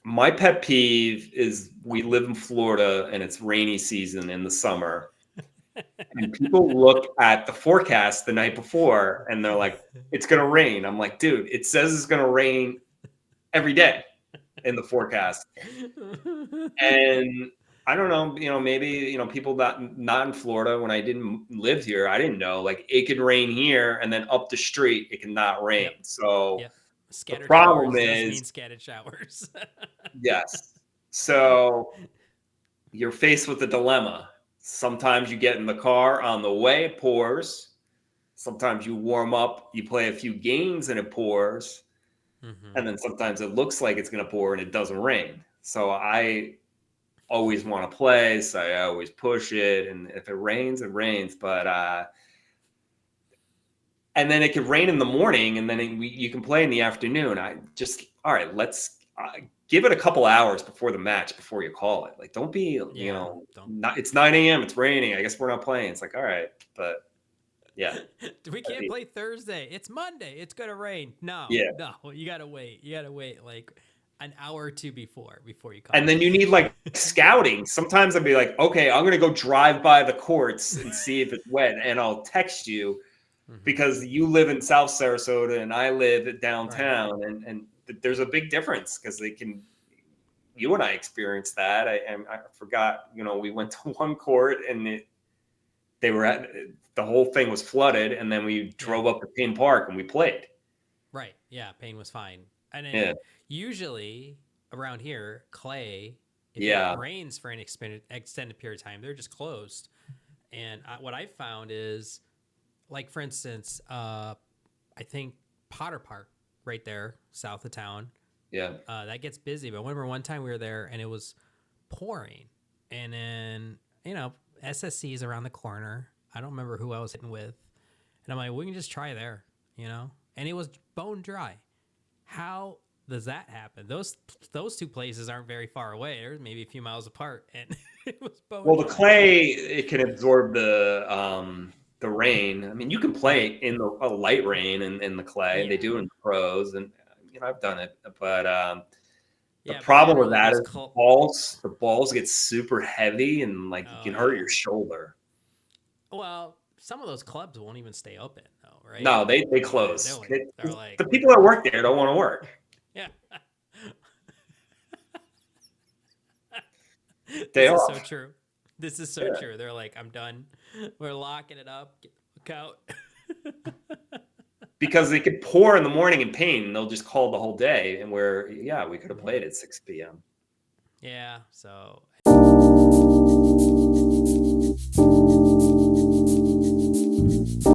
My pet peeve is we live in Florida and it's rainy season in the summer. And people look at the forecast the night before and they're like, it's going to rain. I'm like, dude, it says it's going to rain every day in the forecast. And I don't know, maybe, people not in Florida when I didn't live here, I didn't know like it could rain here and then up the street, it cannot rain. Yep. So Yep. the Scattered problem showers does mean is, scattered showers. yes. So you're faced with a dilemma. Sometimes you get in the car on the way, it pours. Sometimes you warm up, you play a few games and it pours. Mm-hmm. And then sometimes it looks like it's going to pour and it doesn't rain. So I always want to play. So I always push it. And if it rains, it rains. But, and then it could rain in the morning and then you can play in the afternoon. All right, let's give it a couple hours before the match before you call it. Like, don't be, Yeah. Don't. it's 9 a.m. It's raining. I guess we're not playing. It's like, all right, but yeah, We can't play Thursday. It's Monday. It's gonna rain. No, yeah. no. You gotta wait. You gotta wait like an hour or two before you And call then you need like it. scouting. Sometimes I'd be like, okay, I'm gonna go drive by the courts and see if it's wet, and I'll text you Mm-hmm. because you live in South Sarasota and I live Right. downtown, and there's a big difference because they can. You and I experienced that. I forgot. We went to one court and they were at the whole thing was flooded, and then we Yeah. drove up to Payne Park and we played. Right. Yeah. Pain was fine. And then Yeah, usually around here, clay, if it yeah, rains for an extended period of time, they're just closed. And what I found is, like for instance, I think Potter Park right there south of town. yeah. That gets busy. But I remember one time we were there and it was pouring, and then SSC is around the corner. I don't remember who I was hitting with, and I'm like, we can just try there, and it was bone dry. How does that happen? Those two places aren't very far away. They're maybe a few miles apart, and it was bone Well, the dry. clay it can absorb the rain. I mean, you can play Right. in a light rain in the clay. They Yeah. do in the pros, and I've done it. But the Yeah. But problem with literally that those is the balls get super heavy and like you Oh can hurt yeah. your shoulder. Well, some of those clubs won't even stay open though, right? No, they They're close. like they're like The we're people that work there don't want to work. yeah. Day This is so off. true. This is so Yeah. true. They're like, I'm done. We're locking it up. Look out. Because they could pour in the morning in pain and they'll just call the whole day. And we could have Mhm. played at 6 p.m. Yeah. So